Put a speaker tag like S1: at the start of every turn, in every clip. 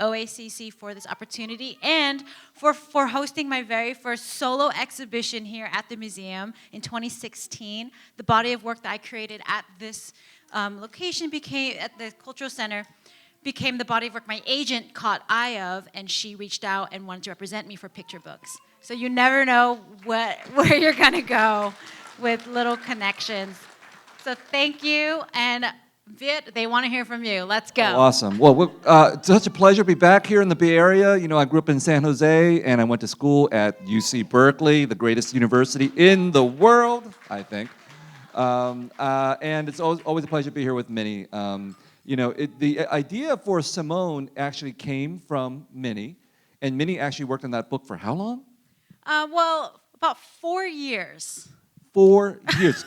S1: OACC for this opportunity and for hosting my very first solo exhibition here at the museum in 2016. The body of work that I created at this location at the Cultural Center became the body of work my agent caught eye of, and she reached out and wanted to represent me for picture books. So you never know where you're gonna go with little connections. So thank you, and Viet, they want to hear from you. Let's go.
S2: Oh, awesome. Well, it's such a pleasure to be back here in the Bay Area. You know, I grew up in San Jose, and I went to school at UC Berkeley, the greatest university in the world, I think. And it's always a pleasure to be here with Minnie. You know, the idea for Simone actually came from Minnie, and Minnie actually worked on that book for how long?
S1: Well, about 4 years.
S2: 4 years.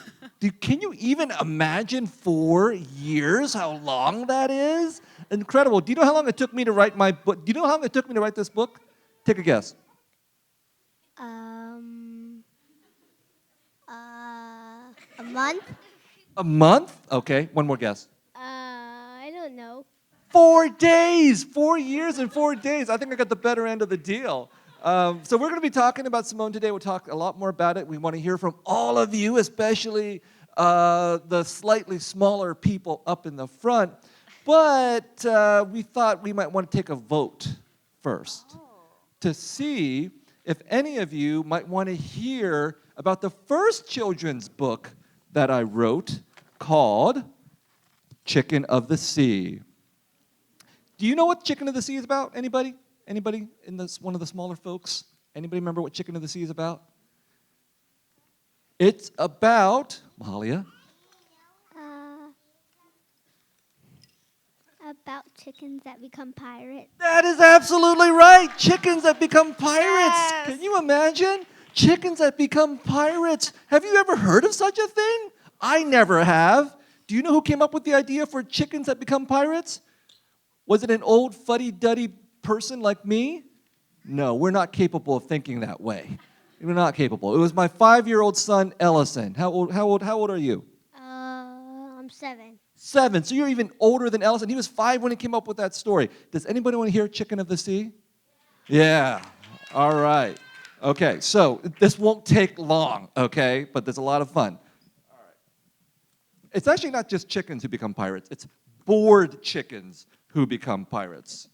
S2: Can you even imagine 4 years, how long that is? Incredible. Do you know how long it took me to write my book? Do you know how long it took me to write this book? Take a guess.
S3: A month?
S2: A month? Okay, one more guess.
S3: I don't know.
S2: 4 days, 4 years and 4 days. I think I got the better end of the deal. So we're going to be talking about Simone today. We'll talk a lot more about it. We want to hear from all of you, especially the slightly smaller people up in the front. But we thought we might want to take a vote first to see if any of you might want to hear about the first children's book that I wrote called Chicken of the Sea. Do you know what Chicken of the Sea is about? Anybody? Anybody in this, one of the smaller folks? Anybody remember what Chicken of the Sea is about? It's about, Mahalia?
S3: About chickens that become pirates.
S2: That is absolutely right. Chickens that become pirates.
S1: Yes.
S2: Can you imagine? Chickens that become pirates. Have you ever heard of such a thing? I never have. Do you know who came up with the idea for chickens that become pirates? Was it an old fuddy-duddy person like me? No, we're not capable of thinking that way. We're not capable. It was my 5-year-old son, Ellison. How old are you?
S3: I'm 7.
S2: 7. So you're even older than Ellison. He was 5 when he came up with that story. Does anybody want to hear Chicken of the Sea? Yeah. All right. Okay, so this won't take long, okay? But there's a lot of fun. All right. It's actually not just chickens who become pirates. It's bored chickens who become pirates.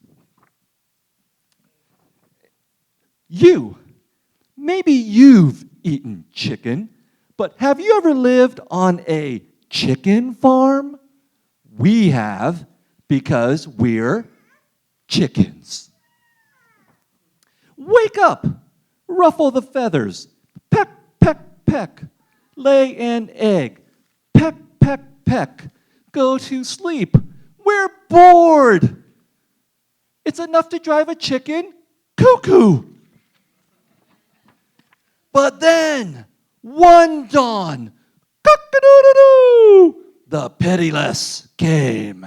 S2: Maybe you've eaten chicken, but have you ever lived on a chicken farm? We have, because we're chickens. Wake up, ruffle the feathers, peck, peck, peck, lay an egg, peck, peck, peck, go to sleep. We're bored. It's enough to drive a chicken cuckoo. But then, one dawn, cock-a-doodle-doo, the pitiless came.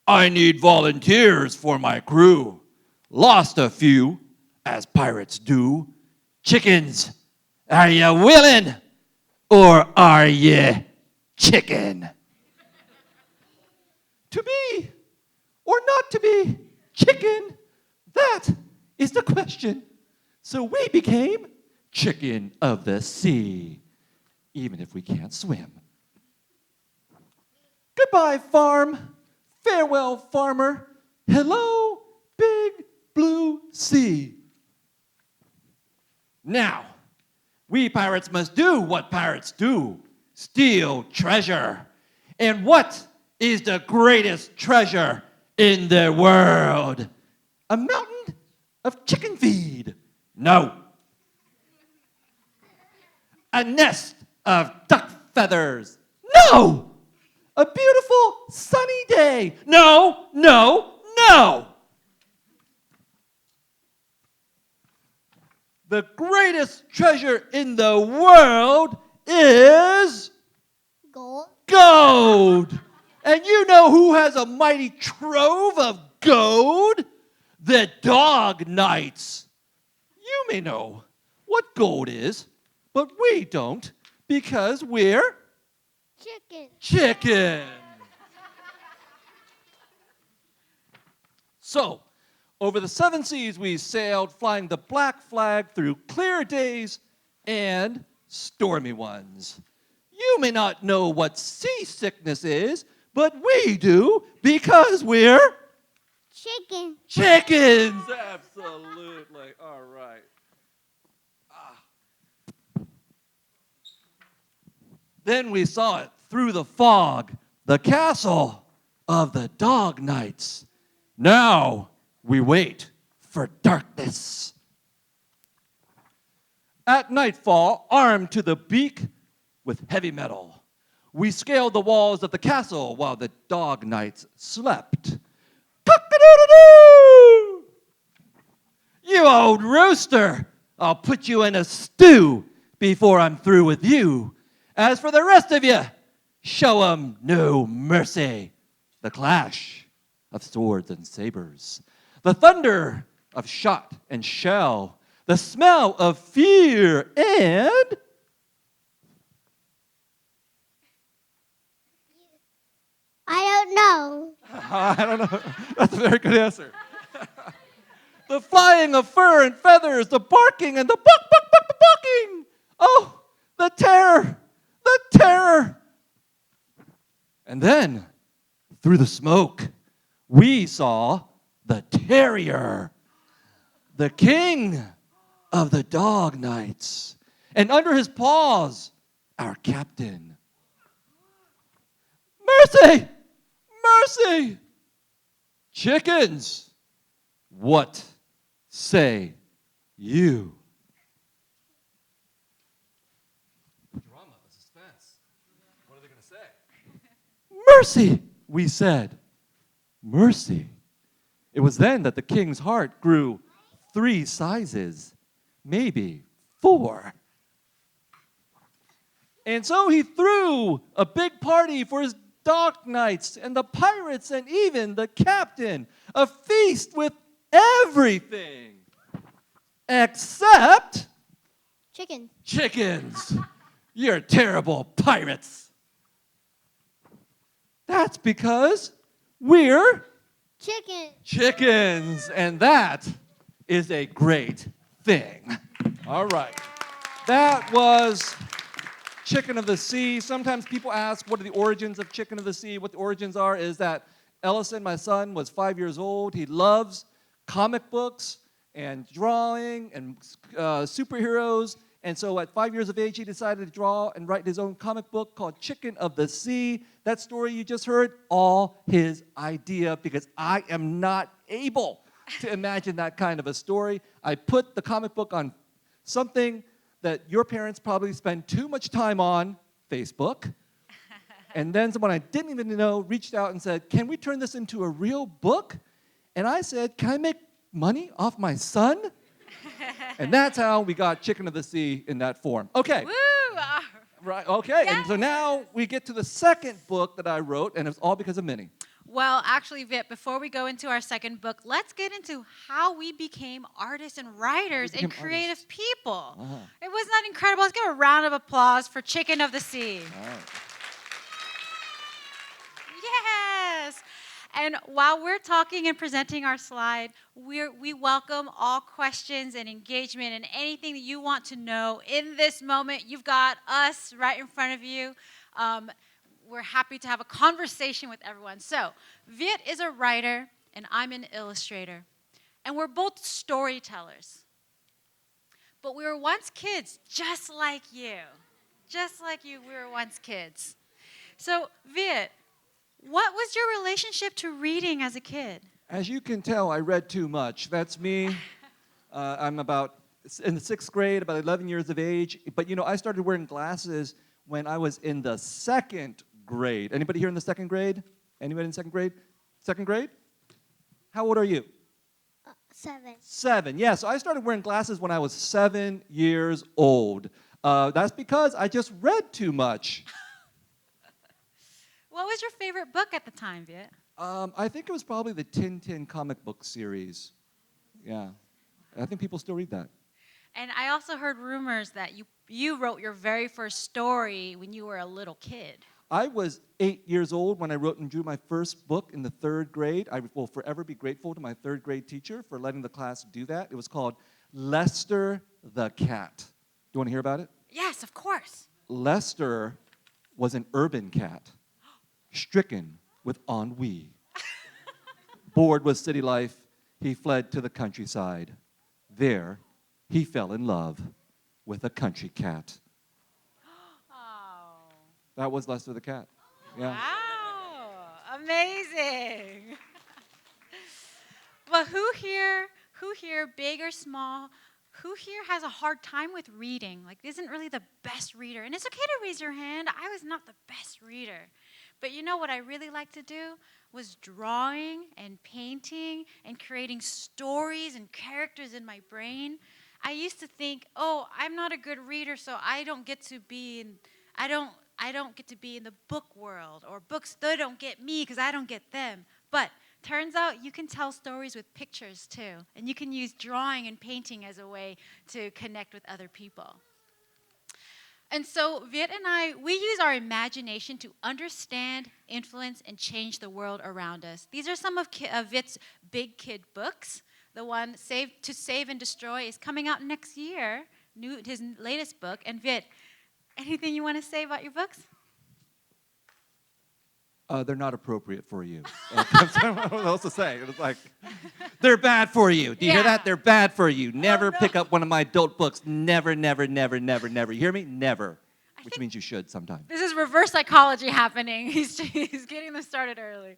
S2: I need volunteers for my crew. Lost a few, as pirates do. Chickens, are you willing, or are you chicken? To be, or not to be, chicken, that is the question. So we became Chicken of the Sea, even if we can't swim. Goodbye, farm. Farewell, farmer. Hello, big blue sea. Now, we pirates must do what pirates do, steal treasure. And what is the greatest treasure in the world? A mountain of chicken feed. No. A nest of duck feathers. No. A beautiful sunny day. No, no, no. The greatest treasure in the world is
S3: Gold.
S2: gold. And you know who has a mighty trove of gold? The dog knights. You may know what gold is, but we don't because we're
S3: Chicken.
S2: chicken. So, over the 7 seas we sailed, flying the black flag through clear days and stormy ones. You may not know what seasickness is, but we do because we're
S3: Chicken.
S2: chickens. Absolutely. All right. Then we saw it through the fog, the castle of the dog knights. Now we wait for darkness. At nightfall, armed to the beak with heavy metal, we scaled the walls of the castle while the dog knights slept. Cock-a-doodle-doo! You old rooster, I'll put you in a stew before I'm through with you. As for the rest of you, show 'em no mercy. The clash of swords and sabers, the thunder of shot and shell, the smell of fear, and
S3: I don't know.
S2: I don't know. That's a very good answer. The flying of fur and feathers, the barking and the bucking. Oh, the terror, the terror. And then, through the smoke, we saw the terrier, the king of the dog knights. And under his paws, our captain. Mercy! Mercy! Chickens, what say you? Drama, the suspense. What are they going to say? Mercy, we said. Mercy. It was then that the king's heart grew 3 sizes, maybe 4. And so he threw a big party for his dog knights and the pirates and even the captain, a feast with everything except
S3: Chicken.
S2: chickens. You're terrible pirates. That's because we're
S3: Chicken.
S2: chickens, and that is a great thing. All right. That was Chicken of the Sea. Sometimes people ask, what are the origins of Chicken of the Sea? What the origins are is that Ellison, my son, was 5 years old. He loves comic books and drawing and superheroes. And so at 5 years of age, he decided to draw and write his own comic book called Chicken of the Sea. That story you just heard, all his idea, because I am not able to imagine that kind of a story. I put the comic book on something that your parents probably spend too much time on, Facebook. And then someone I didn't even know reached out and said, can we turn this into a real book? And I said, can I make money off my son? And that's how we got Chicken of the Sea in that form. Okay.
S1: Woo!
S2: Right, okay.
S1: Yeah.
S2: And so now we get to the second book that I wrote, and it's all because of Minnie.
S1: Well, actually, Viet, before we go into our second book, let's get into how we became artists and writers and creative people. It wasn't that incredible? Let's give a round of applause for Chicken of the Sea.
S2: All right.
S1: Yes. And while we're talking and presenting our slide, we welcome all questions and engagement and anything that you want to know in this moment. You've got us right in front of you. We're happy to have a conversation with everyone. So, Viet is a writer, and I'm an illustrator. And we're both storytellers. But we were once kids, just like you. Just like you, we were once kids. So, Viet, what was your relationship to reading as a kid?
S2: As you can tell, I read too much. That's me. I'm about in the 6th grade, about 11 years of age. But, I started wearing glasses when I was in the 2nd grade. Anybody here in the 2nd grade? Anybody in 2nd grade? 2nd grade? How old are you?
S3: 7.
S2: 7. Yeah, so I started wearing glasses when I was 7 years old. That's because I just read too much.
S1: What was your favorite book at the time, Viet?
S2: I think it was probably the Tintin comic book series. Yeah. I think people still read that.
S1: And I also heard rumors that you wrote your very first story when you were a little kid.
S2: I was 8 years old when I wrote and drew my first book in the 3rd grade. I will forever be grateful to my 3rd grade teacher for letting the class do that. It was called Lester the Cat. Do you want to hear about it?
S1: Yes, of course.
S2: Lester was an urban cat, stricken with ennui. Bored with city life, he fled to the countryside. There, he fell in love with a country cat.
S1: Oh.
S2: That was Lester the cat. Yeah.
S1: Wow. Amazing. Well, who here, big or small, who here has a hard time with reading? Like, isn't really the best reader? And it's okay to raise your hand. I was not the best reader. But you know what I really like to do was drawing and painting and creating stories and characters in my brain. I used to think, oh, I'm not a good reader, so I don't get to be in, I don't get to be in the book world, or books, they don't get me because I don't get them. But turns out you can tell stories with pictures too, and you can use drawing and painting as a way to connect with other people. And so Viet and I, we use our imagination to understand, influence, and change the world around us. These are some of Viet's big kid books. The one, To Save and Destroy, is coming out next year, his latest book. And Viet, anything you want to say about your books?
S2: They're not appropriate for you. That's what else to say. It's like, they're bad for you. Do you hear that? They're bad for you. Never pick up one of my adult books. Never, never, never, never, never. You hear me? Never. Which means you should sometime.
S1: This is reverse psychology happening. He's getting them started early.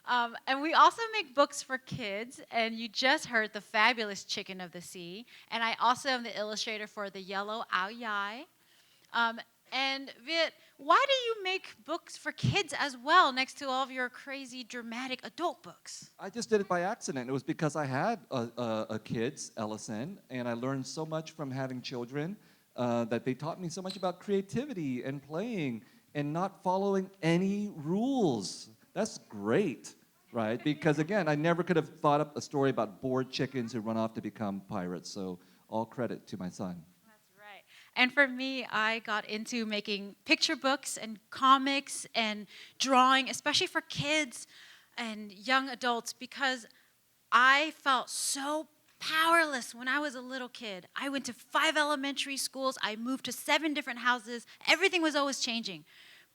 S1: And we also make books for kids. And you just heard The Fabulous Chicken of the Sea. And I also am the illustrator for The Yellow Ao Yai. And Viet, why do you make books for kids as well next to all of your crazy, dramatic adult books?
S2: I just did it by accident. It was because I had a kids, Ellison, and I learned so much from having children that they taught me so much about creativity and playing and not following any rules. That's great, right? Because again, I never could have thought up a story about bored chickens who run off to become pirates. So all credit to my son.
S1: And for me, I got into making picture books and comics and drawing, especially for kids and young adults, because I felt so powerless when I was a little kid. I went to 5 elementary schools. I moved to 7 different houses. Everything was always changing.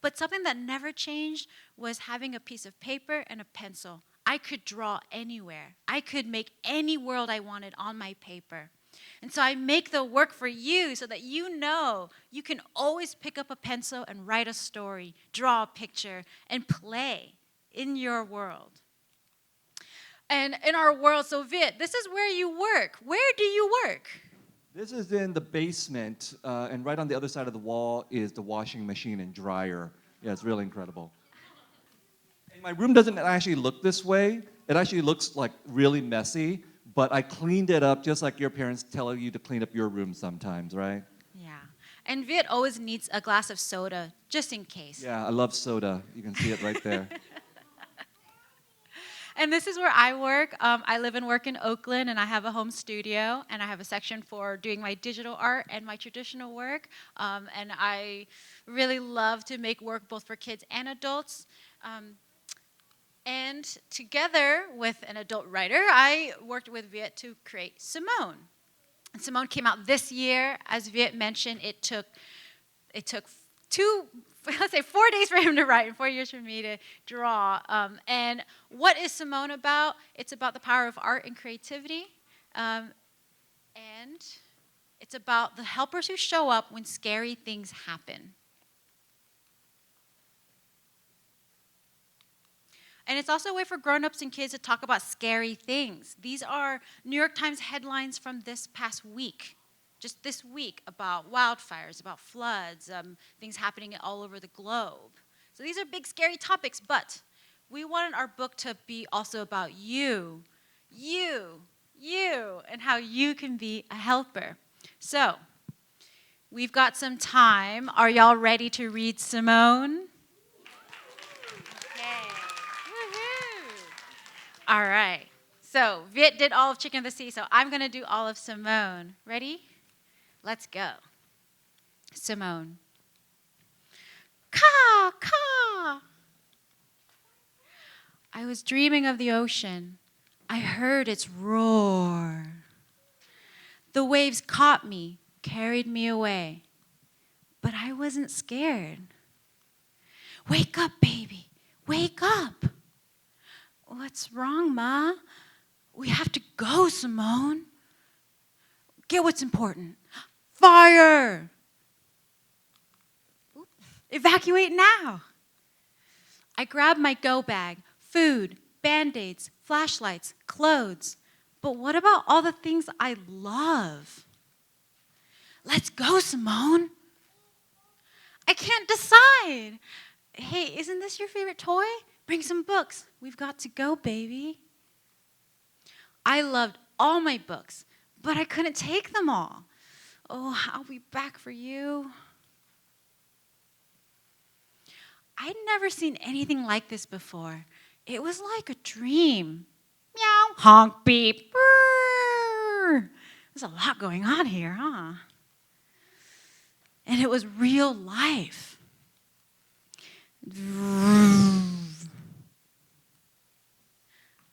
S1: But something that never changed was having a piece of paper and a pencil. I could draw anywhere. I could make any world I wanted on my paper. And so I make the work for you so that you know you can always pick up a pencil and write a story, draw a picture, and play in your world. And in our world, so Viet, this is where you work. Where do you work?
S2: This is in the basement, and right on the other side of the wall is the washing machine and dryer. Yeah, it's really incredible. And my room doesn't actually look this way. It actually looks like really messy. But I cleaned it up just like your parents tell you to clean up your room sometimes, right?
S1: Yeah. And Viet always needs a glass of soda, just in case.
S2: Yeah, I love soda. You can see it right there.
S1: And this is where I work. I live and work in Oakland, and I have a home studio, and I have a section for doing my digital art and my traditional work. And I really love to make work both for kids and adults. And together with an adult writer, I worked with Viet to create Simone. And Simone came out this year. As Viet mentioned, it took 4 days for him to write and 4 years for me to draw. And what is Simone about? It's about the power of art and creativity. And it's about the helpers who show up when scary things happen. And it's also a way for grown-ups and kids to talk about scary things. These are New York Times headlines from this past week, just this week, about wildfires, about floods, things happening all over the globe. So these are big, scary topics, but we wanted our book to be also about you, and how you can be a helper. So we've got some time. Are y'all ready to read Simone? All right. So Viet did all of Chicken of the Sea, so I'm going to do all of Simone. Ready? Let's go. Simone. Caw, caw. I was dreaming of the ocean. I heard its roar. The waves caught me, carried me away. But I wasn't scared. Wake up, baby. Wake up. What's wrong, Ma? We have to go, Simone. Get what's important. Fire! Evacuate now. I grabbed my go bag, food, Band-Aids, flashlights, clothes. But what about all the things I love? Let's go, Simone. I can't decide. Hey, isn't this your favorite toy? Bring some books. We've got to go, baby. I loved all my books, but I couldn't take them all. Oh, I'll be back for you. I'd never seen anything like this before. It was like a dream. Meow, honk, beep. Brrr. There's a lot going on here, huh? And it was real life.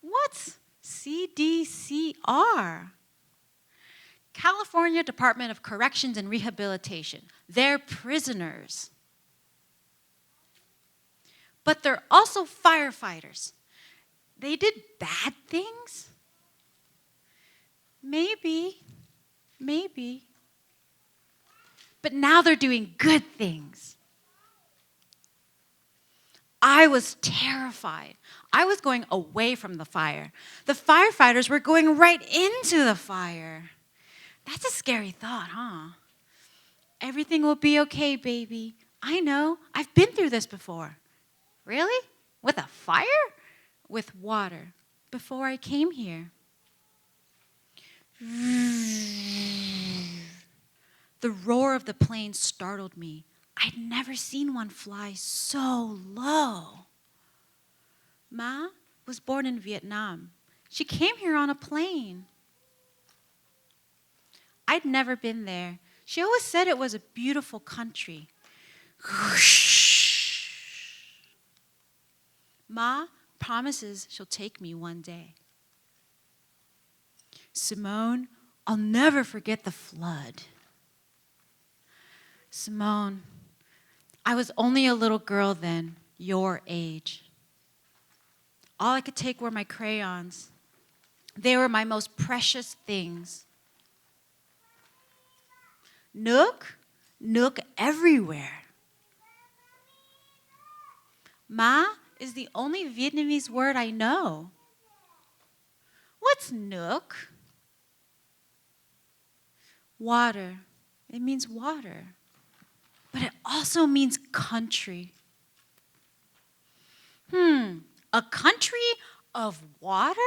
S1: What's CDCR? California Department of Corrections and Rehabilitation. They're prisoners. But they're also firefighters. They did bad things? Maybe. But now they're doing good things. I was terrified. I was going away from the fire. The firefighters were going right into the fire. That's a scary thought, huh? Everything will be okay, baby. I know. I've been through this before. Really? With a fire? With water. Before I came here. The roar of the plane startled me. I'd never seen one fly so low. Ma was born in Vietnam. She came here on a plane. I'd never been there. She always said it was a beautiful country. Ma promises she'll take me one day. Simone, I'll never forget the flood. Simone, I was only a little girl then, your age. All I could take were my crayons. They were my most precious things. Nook everywhere. Ma is the only Vietnamese word I know. What's nook? Water. It means water. But it also means country. A country of water?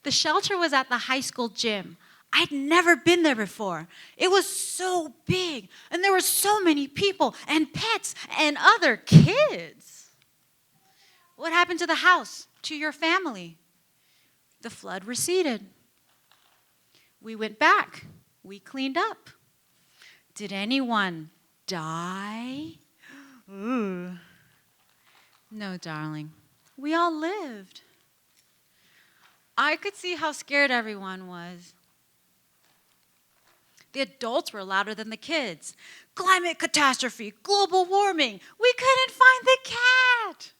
S1: The shelter was at the high school gym. I'd never been there before. It was so big, and there were so many people and pets and other kids. What happened to the house, to your family? The flood receded. We went back. We cleaned up. Did anyone die? Ooh. No, darling. We all lived. I could see how scared everyone was. The adults were louder than the kids. Climate catastrophe, global warming. We couldn't find the cat.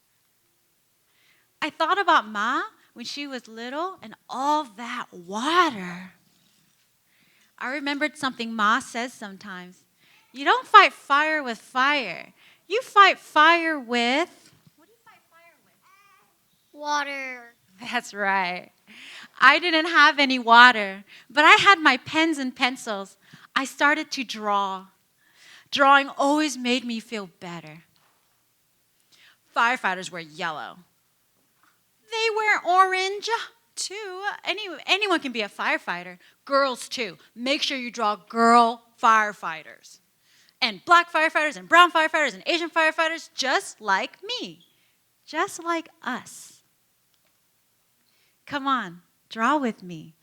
S1: I thought about Ma when she was little and all that water. I remembered something Ma says sometimes. You don't fight fire with fire. You fight fire with... What do you fight fire with?
S3: Water.
S1: That's right. I didn't have any water, but I had my pens and pencils. I started to draw. Drawing always made me feel better. Firefighters wear yellow. They wear orange, too. Anyone can be a firefighter. Girls, too. Make sure you draw girl firefighters. And black firefighters and brown firefighters and Asian firefighters, just like me. Just like us. Come on, draw with me.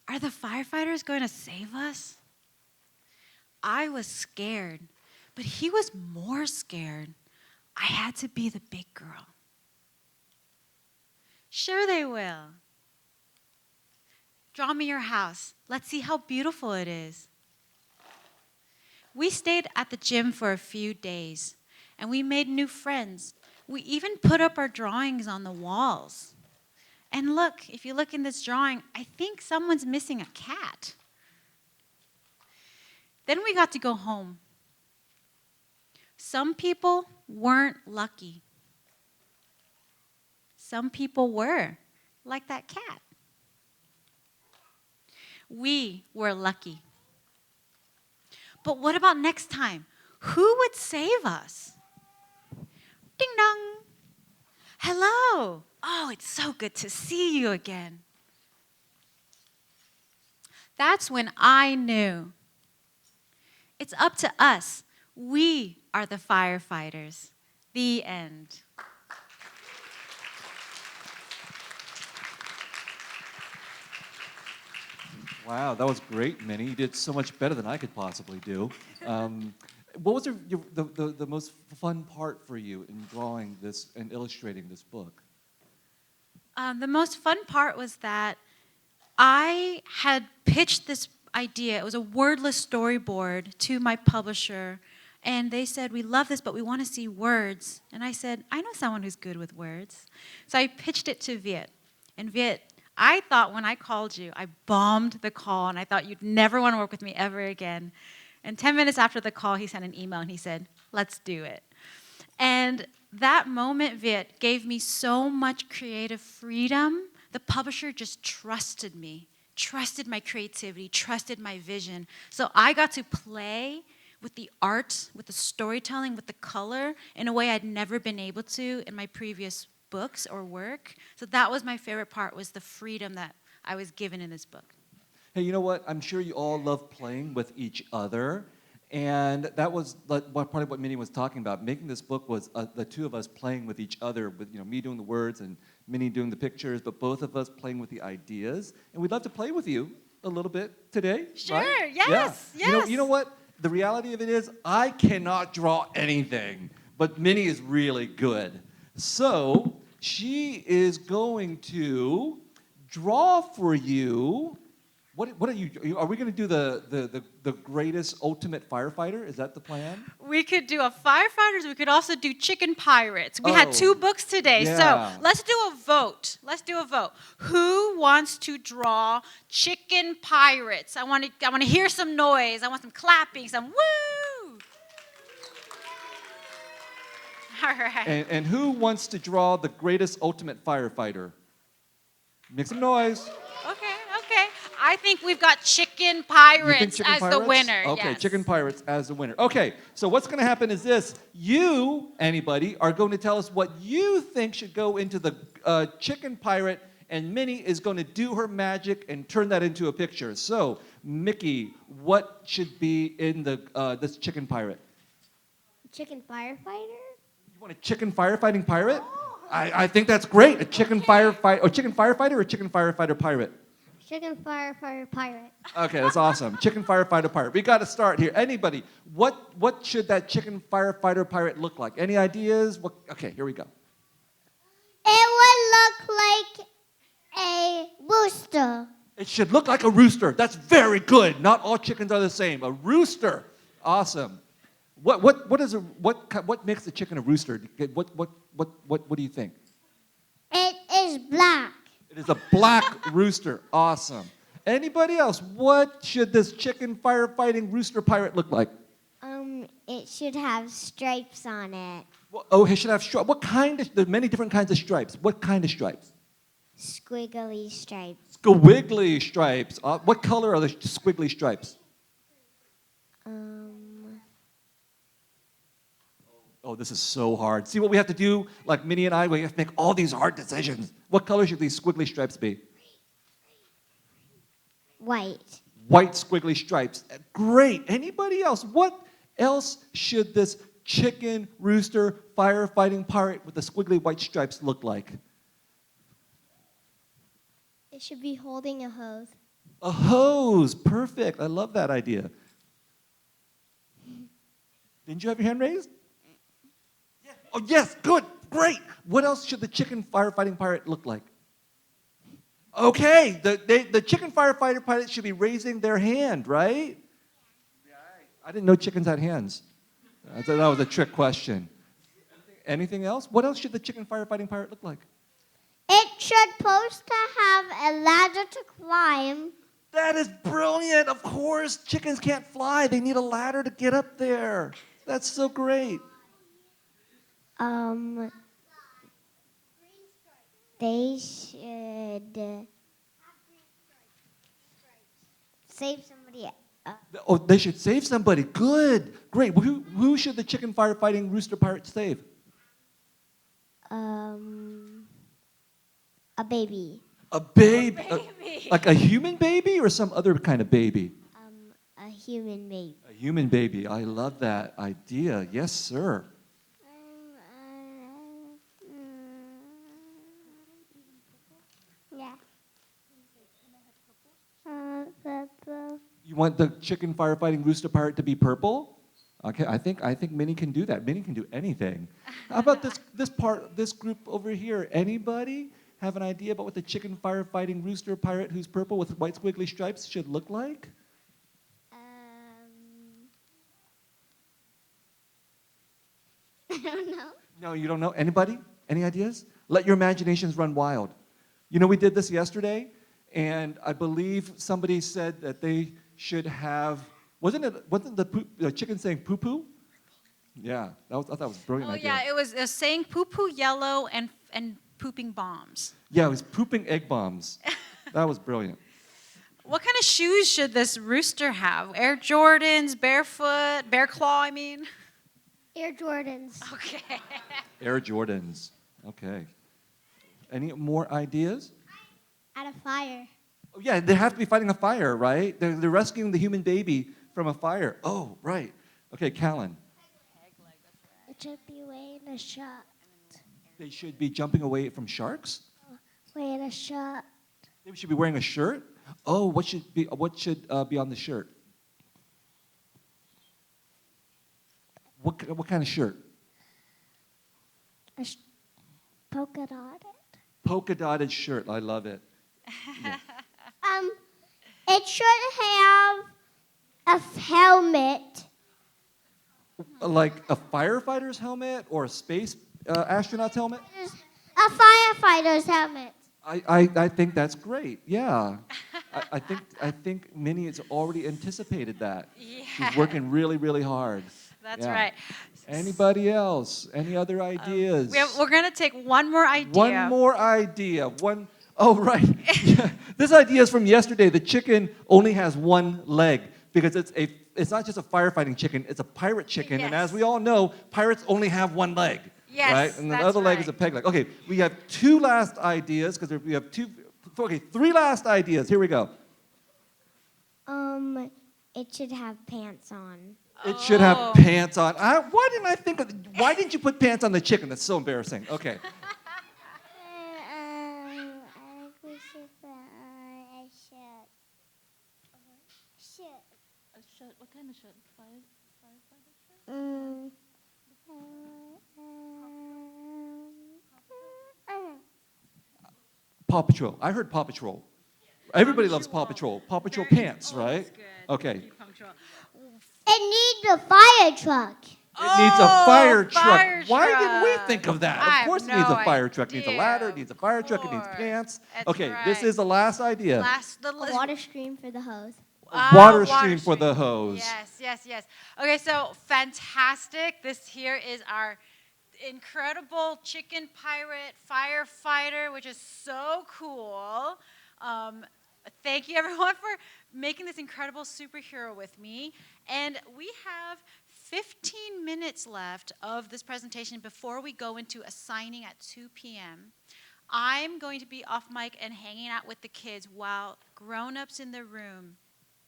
S1: Are the firefighters going to save us? I was scared, but he was more scared. I had to be the big girl. Sure they will. Draw me your house. Let's see how beautiful it is. We stayed at the gym for a few days, and we made new friends. We even put up our drawings on the walls. And look, if you look in this drawing, I think someone's missing a cat. Then we got to go home. Some people weren't lucky. Some people were, like that cat. We were lucky. But what about next time? Who would save us? Ding dong. Hello. Oh, it's so good to see you again. That's when I knew. It's up to us. We are the firefighters. The end.
S2: Wow, that was great, Minnie. You did so much better than I could possibly do. What was the most fun part for you in drawing this and illustrating this book?
S1: The most fun part was that I had pitched this idea. It was a wordless storyboard to my publisher. And they said, we love this, but we want to see words. And I said, I know someone who's good with words. So I pitched it to Viet. And Viet, I thought when I called you, I bombed the call, and I thought you'd never want to work with me ever again. And 10 minutes after the call, he sent an email, and he said, let's do it. And that moment, Viet, gave me so much creative freedom. The publisher just trusted me, trusted my creativity, trusted my vision. So I got to play with the art, with the storytelling, with the color in a way I'd never been able to in my previous books or work. So that was my favorite part, was the freedom that I was given in this book.
S2: Hey, you know what? I'm sure you all love playing with each other. And that was part of what Minnie was talking about. Making this book was the two of us playing with each other, with me doing the words and Minnie doing the pictures, but both of us playing with the ideas. And we'd love to play with you a little bit today.
S1: Sure,
S2: right?
S1: yes,
S2: Yeah.
S1: yes.
S2: You know what? The reality of it is, I cannot draw anything, but Minnie is really good. So she is going to draw for you. What are you? Are we going to do the greatest ultimate firefighter? Is that the plan?
S1: We could do a firefighters. We could also do chicken pirates. We had 2 books today,
S2: yeah.
S1: so let's do a vote. Let's do a vote. Who wants to draw chicken pirates? I want to hear some noise. I want some clapping, some woo. All right.
S2: And who wants to draw the greatest ultimate firefighter? Make some noise.
S1: Okay. I think we've got chicken pirates
S2: chicken
S1: as
S2: pirates?
S1: the winner.
S2: Okay,
S1: yes.
S2: chicken pirates as the winner. Okay, so what's going to happen is this. You, anybody, are going to tell us what you think should go into the chicken pirate, and Minnie is going to do her magic and turn that into a picture. So, Mickey, what should be in this chicken pirate?
S3: Chicken firefighter?
S2: You want a chicken firefighting pirate? I think that's great. A chicken firefighter, or chicken firefighter, or chicken firefighter pirate?
S3: Chicken firefighter pirate.
S2: Okay, that's awesome. Chicken firefighter pirate. We got to start here. Anybody, what should that chicken firefighter pirate look like? Any ideas? Okay, here we go.
S3: It would look like a rooster.
S2: It should look like a rooster. That's very good. Not all chickens are the same. A rooster. Awesome. What makes a chicken a rooster? What do you think?
S3: It is black.
S2: It is a black rooster. Awesome. Anybody else? What should this chicken firefighting rooster pirate look like?
S3: It should have stripes on it.
S2: It should have stripes. There's many different kinds of stripes. What kind of stripes?
S3: Squiggly stripes.
S2: Squiggly stripes. What color are the squiggly stripes? Oh, this is so hard. See what we have to do? Like Minnie and I, we have to make all these hard decisions. What color should these squiggly stripes be?
S3: White.
S2: White squiggly stripes. Great. Anybody else? What else should this chicken rooster firefighting pirate with the squiggly white stripes look like?
S3: It should be holding a hose.
S2: A hose. Perfect. I love that idea. Didn't you have your hand raised? Yeah. Oh, yes, good, great. What else should the chicken firefighting pirate look like? Okay, the chicken firefighter pilot should be raising their hand, right? Yeah. I didn't know chickens had hands. I thought that was a trick question. Anything else? What else should the chicken firefighting pirate look like?
S3: It should supposed to have a ladder to climb.
S2: That is brilliant. Of course, chickens can't fly. They need a ladder to get up there. That's so great.
S3: They should save somebody.
S2: Oh, they should save somebody. Good. Great. Who should the chicken firefighting rooster pirate save?
S3: A baby.
S2: A baby. Like a human baby or some other kind of baby?
S3: A human baby.
S2: A human baby. I love that idea. Yes, sir.
S3: Yeah.
S2: You want the chicken firefighting rooster pirate to be purple? Okay, I think Minnie can do that. Minnie can do anything. How about this group over here? Anybody have an idea about what the chicken firefighting rooster pirate who's purple with white squiggly stripes should look like?
S3: I don't know.
S2: No, you don't know? Anybody? Any ideas? Let your imaginations run wild. You know, we did this yesterday, and I believe somebody said that they should have, wasn't the chicken saying poo-poo? Yeah, I thought that was a brilliant idea.
S1: Yeah, it was saying poo-poo yellow and pooping bombs.
S2: Yeah, it was pooping egg bombs. That was brilliant.
S1: What kind of shoes should this rooster have? Air Jordans, barefoot, bear claw, I mean?
S3: Air Jordans.
S1: Okay.
S2: Air Jordans. Okay. Any more ideas?
S3: At a fire.
S2: Oh, yeah, they have to be fighting a fire, right? They're rescuing the human baby from a fire. Oh, right. Okay, Callan.
S3: It should be wearing a shirt.
S2: They should be jumping away from sharks?
S3: Wearing a shirt.
S2: They should be wearing a shirt? Oh, what should be on the shirt? What kind of shirt?
S3: Polka dotted.
S2: Polka dotted shirt. I love it. Yeah.
S3: It should have a helmet.
S2: Like a firefighter's helmet or a space astronaut's helmet?
S3: A firefighter's helmet.
S2: I think that's great. Yeah. I think Minnie has already anticipated that.
S1: Yeah.
S2: She's working really, really hard.
S1: That's
S2: Yeah.
S1: right.
S2: Anybody else? Any other ideas?
S1: We're going to take one more idea.
S2: One more idea. Oh, right. Yeah. This idea is from yesterday. The chicken only has one leg because it's not just a firefighting chicken, it's a pirate chicken.
S1: Yes.
S2: And as we all know, pirates only have one leg.
S1: Yes,
S2: right? And the
S1: that's
S2: other leg
S1: right.
S2: is a peg leg. Okay, we have two last ideas because we have three last ideas. Here we go.
S3: It should have pants on.
S2: It should have pants on. Why didn't you put pants on the chicken? That's so embarrassing. Okay.
S3: I think we should put on a shirt. Shirt.
S4: A shirt? What kind of shirt? Firefighter shirt?
S2: Paw Patrol. I heard Paw Patrol. Everybody loves Paw Patrol. Paw Patrol pants, right?
S1: That's good.
S2: Okay.
S3: It needs a fire truck.
S2: It needs a fire truck.
S1: Fire
S2: Why didn't we
S1: truck.
S2: think of that?
S1: I
S2: Of course
S1: have
S2: it needs a
S1: no
S2: fire truck. It needs a ladder. It
S1: idea.
S2: needs a fire truck. It needs
S1: Of
S2: pants.
S1: course.
S2: Okay,
S1: That's
S2: this
S1: right.
S2: is the last idea.
S3: A water stream for the hose.
S2: Water stream for the hose.
S1: Yes. Okay, so fantastic. This here is our incredible chicken pirate firefighter, which is so cool. Thank you, everyone, for making this incredible superhero with me. And we have 15 minutes left of this presentation before we go into a signing at 2 p.m. I'm going to be off mic and hanging out with the kids while grown-ups in the room.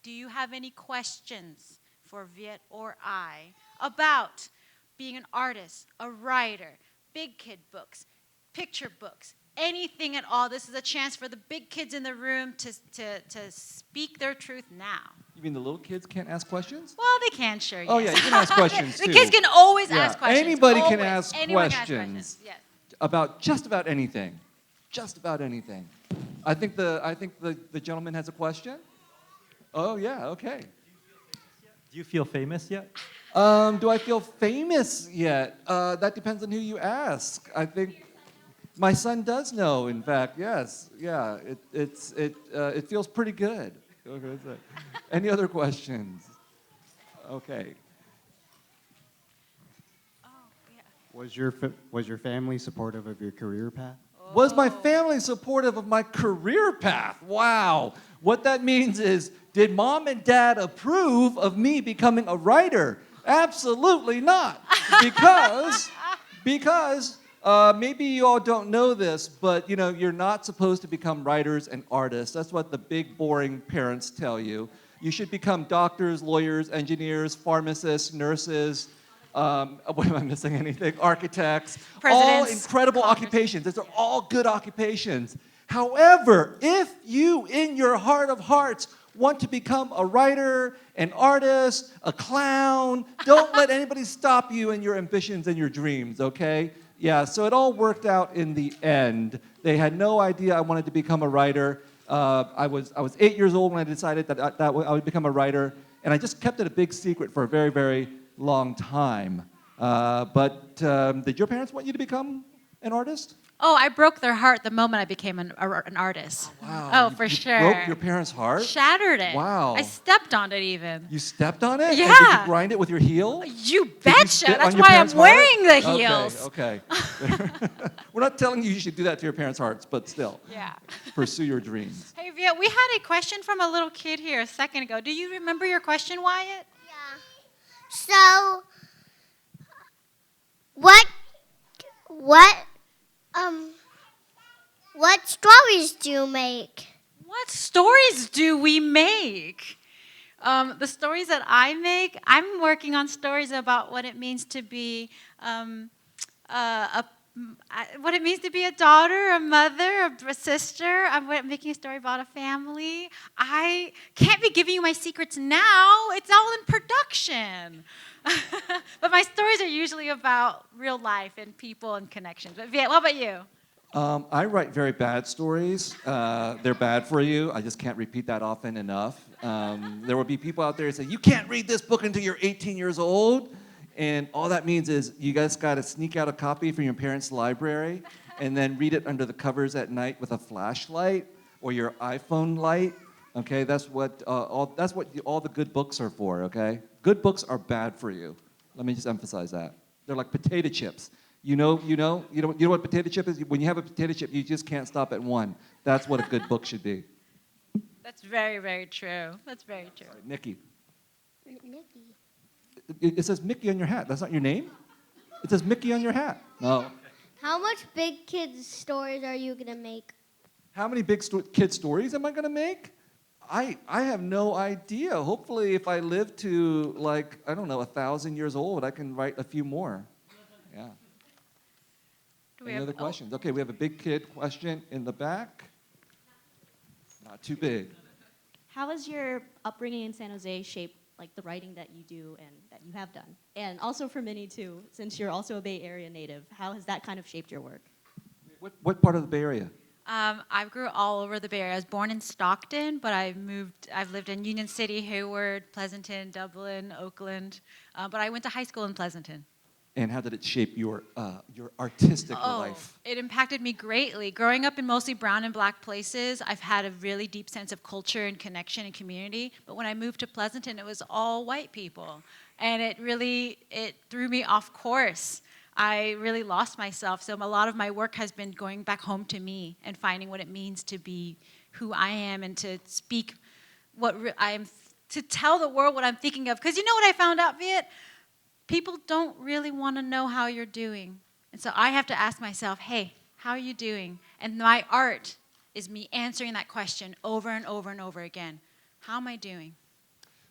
S1: Do you have any questions for Viet or I about being an artist, a writer, big kid books, picture books, anything at all. This is a chance for the big kids in the room to speak their truth now.
S2: You mean the little kids can't ask questions?
S1: Well, they can, sure.
S2: Oh,
S1: yes.
S2: yeah, you can ask questions,
S1: The
S2: too.
S1: kids can always
S2: Yeah,
S1: ask questions.
S2: anybody can
S1: Always.
S2: ask
S1: Anyone can ask
S2: questions.
S1: Yes.
S2: About just about anything. Just about anything. I think the gentleman has a question. Oh, yeah, okay.
S5: Do you feel famous yet?
S2: Do I feel famous yet? That depends on who you ask. I think my son does know, in fact, yes. Yeah, it feels pretty good. Any other questions? Okay.
S6: Was your family supportive of your career path?
S2: Was my family supportive of my career path? Wow. What that means is, did mom and dad approve of me becoming a writer? Absolutely not. Because maybe you all don't know this, but you're not supposed to become writers and artists. That's what the big, boring parents tell you. You should become doctors, lawyers, engineers, pharmacists, nurses. What am I missing? Anything? Architects. All
S1: Presidents,
S2: incredible occupations. These are all good occupations. However, if you, in your heart of hearts, want to become a writer, an artist, a clown, don't let anybody stop you in your ambitions and your dreams, okay? Yeah, so it all worked out in the end. They had no idea I wanted to become a writer. I was 8 years old when I decided that I would become a writer, and I just kept it a big secret for a very, very long time. But did your parents want you to become an artist?
S1: Oh, I broke their heart the moment I became an artist.
S2: Oh, wow.
S1: Oh, for sure.
S2: Broke your parents' heart?
S1: Shattered it.
S2: Wow.
S1: I stepped on it even.
S2: You stepped on it?
S1: Yeah.
S2: And did you grind it with your heel?
S1: You
S2: Did you
S1: betcha.
S2: spit
S1: That's
S2: on your
S1: why I'm
S2: parents' heart?
S1: wearing the heels.
S2: Okay. We're not telling you should do that to your parents' hearts, but still,
S1: Yeah.
S2: pursue your dreams.
S1: Hey, Viet, we had a question from a little kid here a second ago. Do you remember your question, Wyatt?
S3: Yeah. So, what stories do you make?
S1: What stories do we make? The stories that I make, I'm working on stories about what it means to be what it means to be a daughter, a mother, a sister. I'm making a story about a family. I can't be giving you my secrets now. It's all in production. But my stories are usually about real life and people and connections. But Viet, what about you?
S2: I write very bad stories. They're bad for you. I just can't repeat that often enough. There will be people out there who say, you can't read this book until you're 18 years old. And all that means is you guys got to sneak out a copy from your parents' library and then read it under the covers at night with a flashlight or your iPhone light. Okay, that's what all the good books are for. Okay, good books are bad for you. Let me just emphasize that. They're like potato chips. You know what potato chip is? When you have a potato chip, you just can't stop at one. That's what a good book should be.
S1: That's very, very true. That's very true.
S2: Sorry, Nikki.
S3: Nikki.
S2: It says Mickey on your hat. That's not your name? It says Mickey on your hat. No.
S3: How much big kids stories are you gonna make?
S2: How many big kid stories am I going to make? I have no idea. Hopefully, if I live to, 1,000 years old, I can write a few more. Yeah. Any other questions? Okay, we have a big kid question in the back. Not too big.
S4: How has your upbringing in San Jose shaped the writing that you do and that you have done? And also for Minnie too, since you're also a Bay Area native, how has that kind of shaped your work?
S2: What part of the Bay Area?
S1: I grew all over the Bay Area. I was born in Stockton, but I've lived in Union City, Hayward, Pleasanton, Dublin, Oakland. But I went to high school in Pleasanton.
S2: And how did it shape your artistic life?
S1: It impacted me greatly. Growing up in mostly brown and black places, I've had a really deep sense of culture and connection and community. But when I moved to Pleasanton, it was all white people. And it threw me off course. I really lost myself. So a lot of my work has been going back home to me and finding what it means to be who I am and to speak to tell the world what I'm thinking of. Because you know what I found out, Viet? People don't really want to know how you're doing. And so I have to ask myself, hey, how are you doing? And my art is me answering that question over and over and over again. How am I doing?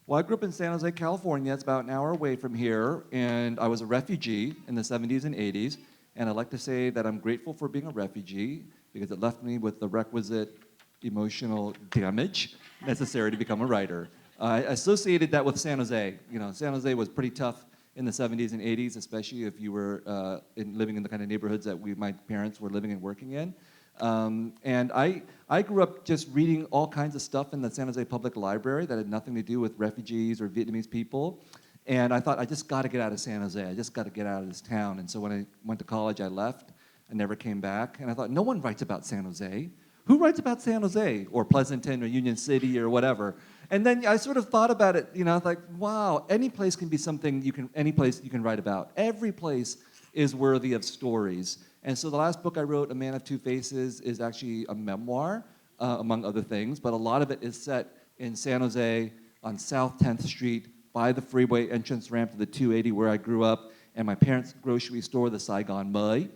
S2: Well, I grew up in San Jose, California. It's about an hour away from here. And I was a refugee in the 70s and 80s. And I'd like to say that I'm grateful for being a refugee. because it left me with the requisite emotional damage necessary to become a writer. I associated that with San Jose. You know, San Jose was pretty tough in the 70s and 80s, especially if you were living in the kind of neighborhoods that my parents were living and working in. And I grew up just reading all kinds of stuff in the San Jose Public Library that had nothing to do with refugees or Vietnamese people. And I thought, I just got to get out of San Jose. I just got to get out of this town. And so when I went to college, I left. I never came back. And I thought, no one writes about San Jose. Who writes about San Jose or Pleasanton or Union City or whatever? And then I sort of thought about it, you know, I was like, wow, any place can be something any place you can write about. Every place is worthy of stories. And so the last book I wrote, A Man of Two Faces, is actually a memoir, among other things, but a lot of it is set in San Jose on South 10th Street by the freeway entrance ramp to the 280 where I grew up, and my parents' grocery store, the Saigon Mui,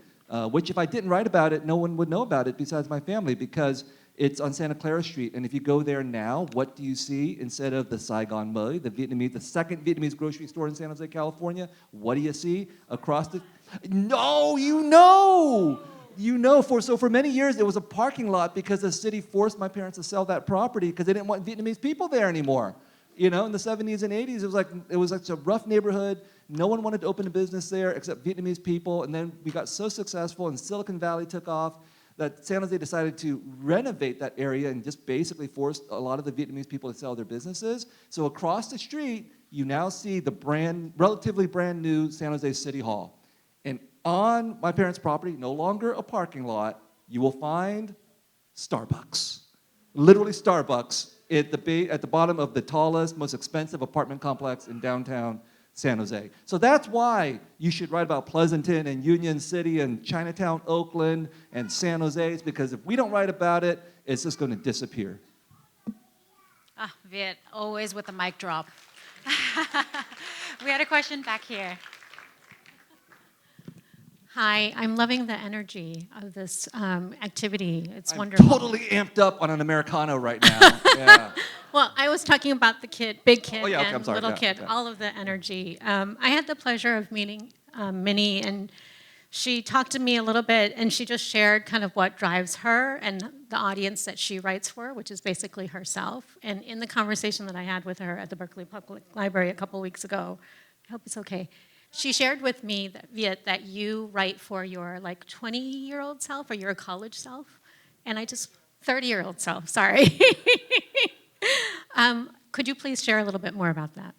S2: which if I didn't write about it, no one would know about it besides my family, because it's on Santa Clara Street. And if you go there now, what do you see instead of the Saigon Mui, the second Vietnamese grocery store in San Jose, California? What do you see across the... No, you know! You know, for many years, it was a parking lot because the city forced my parents to sell that property because they didn't want Vietnamese people there anymore. You know, in the 70s and 80s, it was like a rough neighborhood. No one wanted to open a business there except Vietnamese people. And then we got so successful and Silicon Valley took off that San Jose decided to renovate that area and just basically forced a lot of the Vietnamese people to sell their businesses. So across the street, you now see the relatively brand new San Jose City Hall. And on my parents' property, no longer a parking lot, you will find Starbucks. Literally Starbucks at the bottom of the tallest, most expensive apartment complex in downtown San Jose. So that's why you should write about Pleasanton and Union City and Chinatown, Oakland, and San Jose. It's because if we don't write about it, it's just going to disappear.
S1: Ah, Viet, always with a mic drop. We had a question back here.
S7: Hi, I'm loving the energy of this activity. It's
S2: I'm
S7: wonderful.
S2: totally amped up on an Americano right now. Yeah.
S7: Well, I was talking about the kid, big kid
S2: Oh, yeah, okay,
S7: and
S2: I'm sorry.
S7: little
S2: Yeah,
S7: kid,
S2: yeah.
S7: all of the energy. I had the pleasure of meeting Minnie, and she talked to me a little bit, and she just shared kind of what drives her and the audience that she writes for, which is basically herself. And in the conversation that I had with her at the Berkeley Public Library a couple weeks ago, I hope it's okay, she shared with me, Viet, that you write for your 20-year-old self or your college self, and 30-year-old self, sorry. Could you please share a little bit more about that?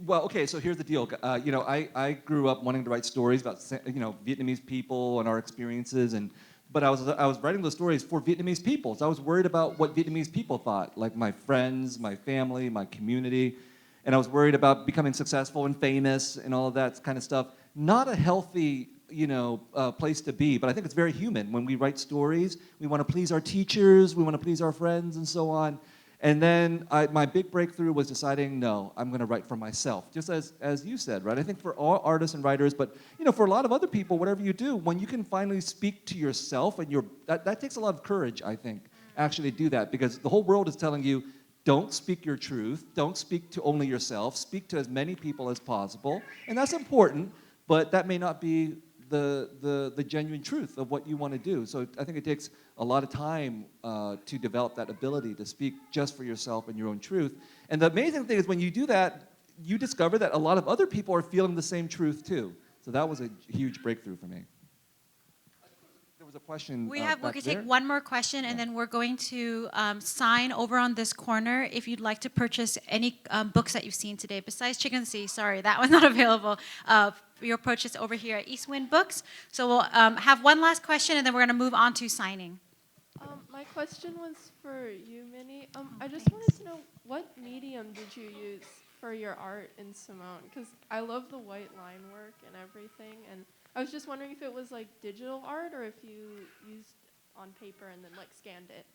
S2: Well, okay, so here's the deal. I grew up wanting to write stories about, Vietnamese people and our experiences, but I was writing those stories for Vietnamese people. So I was worried about what Vietnamese people thought, like my friends, my family, my community, and I was worried about becoming successful and famous and all of that kind of stuff. Not a healthy, place to be, but I think it's very human. When we write stories, we want to please our teachers, we want to please our friends, and so on. And then my big breakthrough was deciding, no, I'm going to write for myself, just as you said, right? I think for all artists and writers, but for a lot of other people, whatever you do, when you can finally speak to yourself, and that takes a lot of courage, I think, actually do that, because the whole world is telling you, don't speak your truth, don't speak to only yourself, speak to as many people as possible, and that's important, but that may not be the genuine truth of what you want to do. So I think it takes a lot of time to develop that ability to speak just for yourself and your own truth. And the amazing thing is when you do that, you discover that a lot of other people are feeling the same truth too. So that was a huge breakthrough for me. There was a question
S1: We
S2: back
S1: could
S2: there.
S1: take one more question, and then we're going to sign over on this corner if you'd like to purchase any books that you've seen today. Besides Chicken Sea, sorry, that one's not available. Your purchase over here at East Wind Books. So we'll have one last question, and then we're going to move on to signing.
S8: My question was for you, Minnie. I just wanted to know, what medium did you use for your art in Simone? Because I love the white line work and everything, and I was just wondering if it was like digital art or if you used on paper and then scanned it.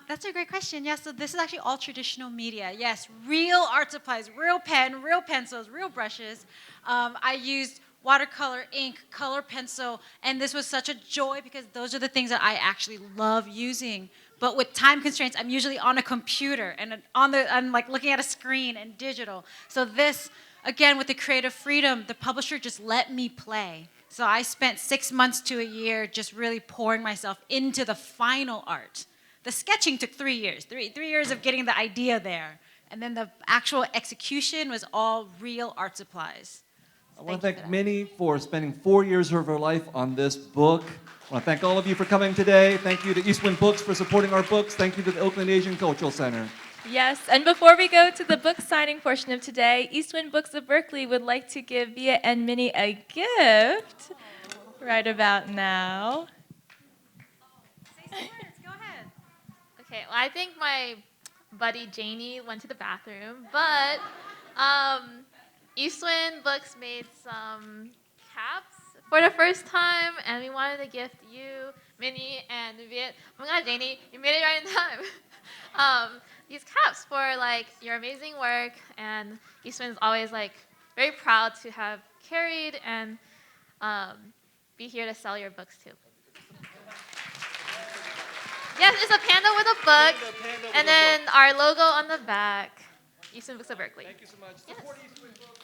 S1: That's a great question. Yeah, so this is actually all traditional media. Yes, real art supplies, real pen, real pencils, real brushes. I used watercolor, ink, color pencil, and this was such a joy because those are the things that I actually love using. But with time constraints, I'm usually on a computer and I'm looking at a screen and digital. So this, again, with the creative freedom, the publisher just let me play. So I spent 6 months to a year just really pouring myself into the final art. The sketching took 3 years, three years of getting the idea there. And then the actual execution was all real art supplies.
S2: I want to thank Minnie for spending 4 years of her life on this book. I want to thank all of you for coming today. Thank you to Eastwind Books for supporting our books. Thank you to the Oakland Asian Cultural Center.
S9: Yes, and before we go to the book signing portion of today, Eastwind Books of Berkeley would like to give Viet and Minnie a gift right about now.
S1: Say some words, go ahead.
S10: Okay, well, I think my buddy Janie went to the bathroom, but Eastwind Books made some caps for the first time, and we wanted to gift you, Minnie, and Viet. Oh my God, Janie, you made it right in time. These caps for like your amazing work, and Eastwind is always like very proud to have carried and be here to sell your books too. Yes, it's a panda with a book, and then our logo on the back. Eastwind Books of Berkeley.
S2: Thank you so much.
S10: Yes.
S2: Support Eastwind Books.